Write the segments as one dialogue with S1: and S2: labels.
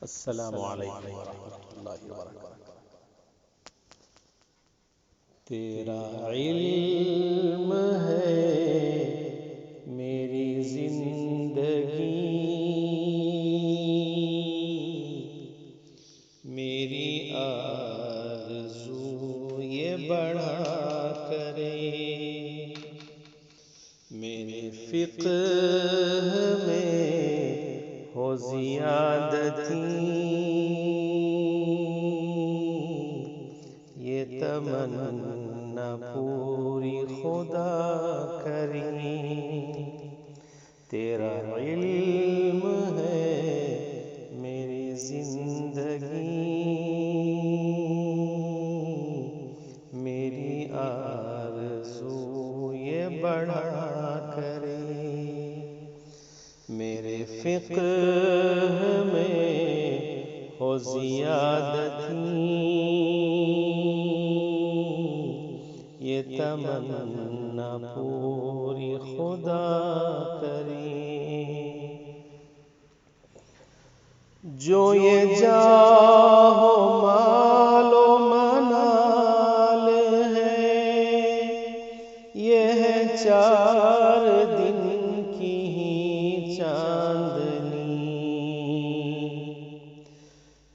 S1: السلام علیکم ورحمۃ اللہ وبرکاتہ۔ تیرا علم ہے میری زندگی، میری آرزو یہ بڑھا کرے، میرے فقہ میں ہو زیادتی، یہ تمنا پوری خدا کرے۔ تیرا علم ہے میری زندگی، میری آرزو یہ بڑھا کرے، میرے فقہ میں ہو زیادتی، یہ تمنا پوری خدا کرے۔ جو یہ جاہ و مال و منال ہے، یہ ہے 4 دن کی ہی چاندنی،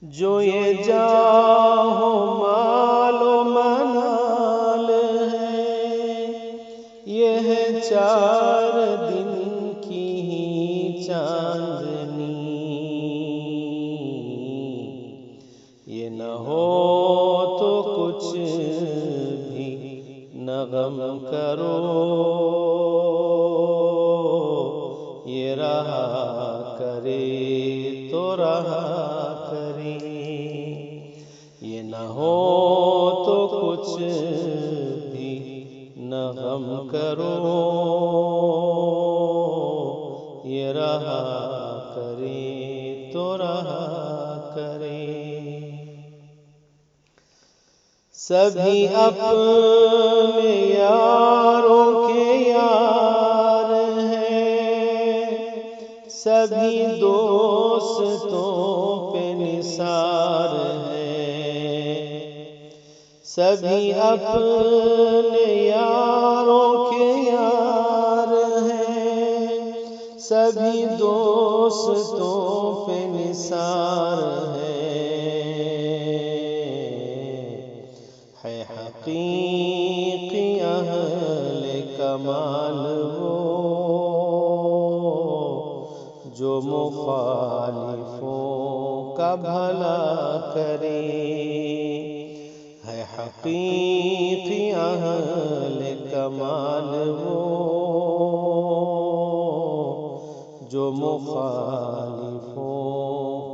S1: جو یہ جاہ و مال و منال ہے، یہ ہے 4 دن کی ہی چاندنی، یہ نہ ہو تو کچھ بھی نہ غم کرو، یہ رہا کرے تو رہا کرے، یہ نہ ہو تو کچھ بھی نہ غم کرو، یہ رہا کرے تو رہا کرے۔ سبھی اپنے یاروں کے یار ہیں، سبھی دوستوں پہ نثار ہیں، سبھی اپنے یاروں کے یار ہیں، سبھی دوستوں پہ نثار ہیں، ہے حقیقی اہل کمال وہ جو مخالفوں کا بھلا کرے، ہے حقیقی اہل کمال وہ جو مخالفوں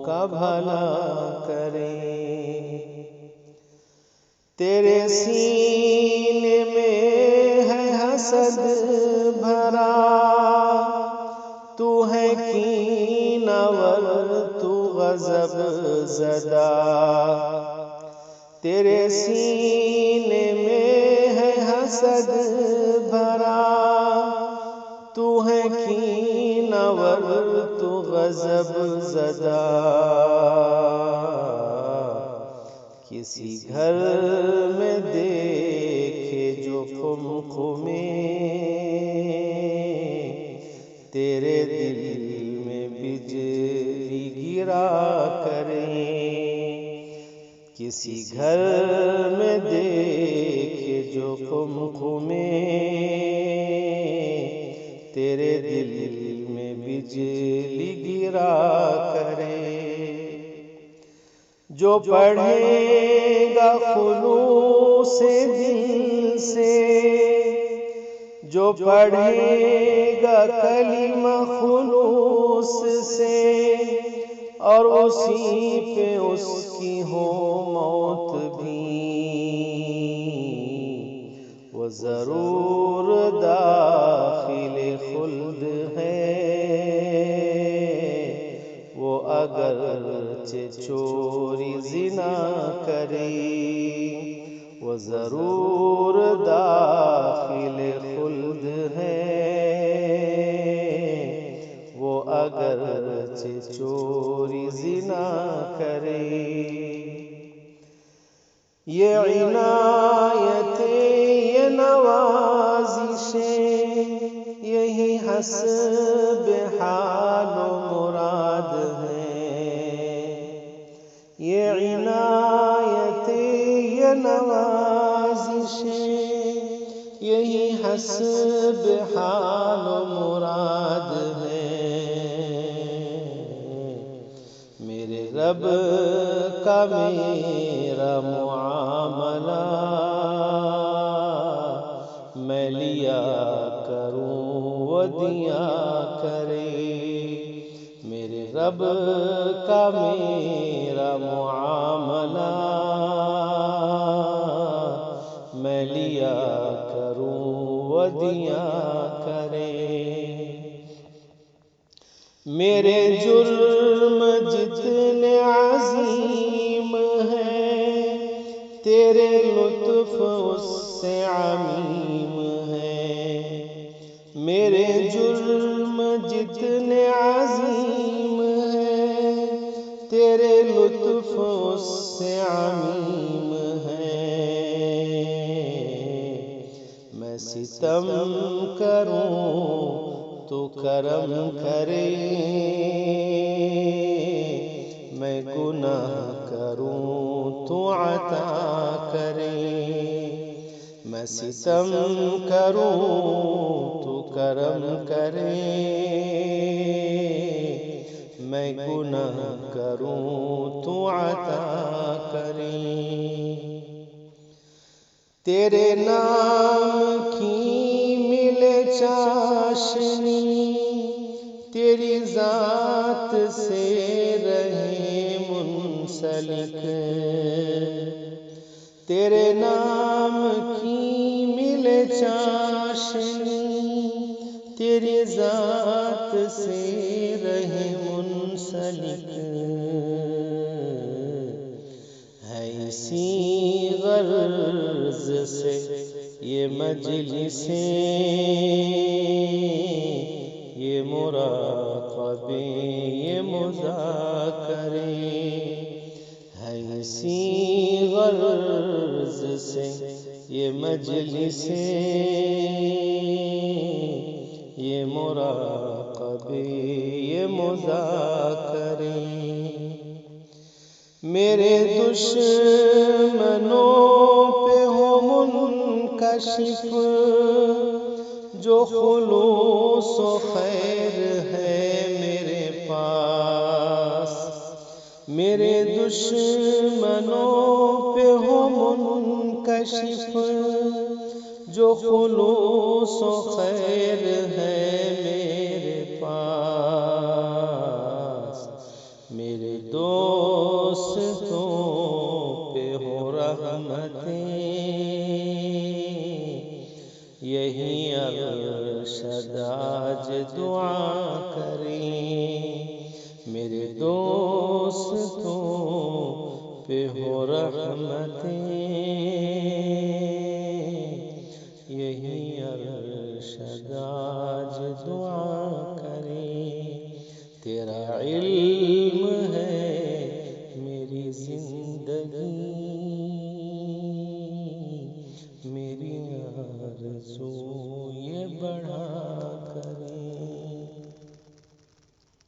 S1: کا بھلا کرے۔ تیرے سینے میں ہے حسد بھرا، تو ہے کینہ ور تو غضب زدہ، تیرے سینے میں ہے حسد بھرا، تو ہے کینہ ور تو غضب زدہ، کسی گھر میں دیکھے جو قمقمے، تیرے دل میں بجلی گرا کرے، کسی گھر میں دیکھے جو قمقمے، تیرے دل میں بجلی گرا کرے۔ جو پڑھے گا خلوص دل سے، جو پڑھے گا کلمہ خلوص سے، اور اسی پہ اس کی ہو موت بھی، وہ ضرور داخل خلد ہے، وہ اگرچہ چوری زنا کرے، وہ ضرور داخل خلد ہے، وہ اگرچہ اگرچہ چوری زنا کرے. یہ عنایتیں، یہ نوازشیں، یہی حسب حال و مراد ہیں. یہ عنایتیں، یہ نوازشیں، یہی حسب حال و مراد ہیں. میرے رب کا میرا معاملہ میں لیا کروں وہ دیا کرے. میرے رب کا میرا معاملہ میں لیا کروں وہ دیا کرے. میرے جرم جتنے عظیم ہیں، تیرے لطف اس سے عمیم ہیں. میرے جرم جتنے عظیم ہیں، تیرے لطف اس سے عمیم ہیں. میں ستم کروں تو کرم کرے، میں گناہ کروں تو عطا کرے. میں ستم کروں تو کرم کرے، میں گناہ کروں تو عطا کرے. تیرے نام کی ملے چاشنی، تیری ذات سے رہے منسلک. تیرے نام کی ملے چاشنی، تیری ذات سے رہے منسلک. ہے اسی غرض سے یہ مجلسیں، یہ مراقبے، یہ مذاکرے. ہے اسی غرض سے یہ مجلسیں، یہ مراقبے، یہ مذاکرے. میرے دشمنوں پہ ہو منکشف جو خلوص و خیر ہے میرے پاس. میرے دشمنوں پہ ہو منکشف جو خلوص و خیر ہے میرے پاس. میرے دوستوں پہ ہو رحمتیں، یہی ارشد آج دعا کریں. میرے دوستوں پہ ہو رحمتیں، یہی ارشد آج دعا کریں. تیرا علم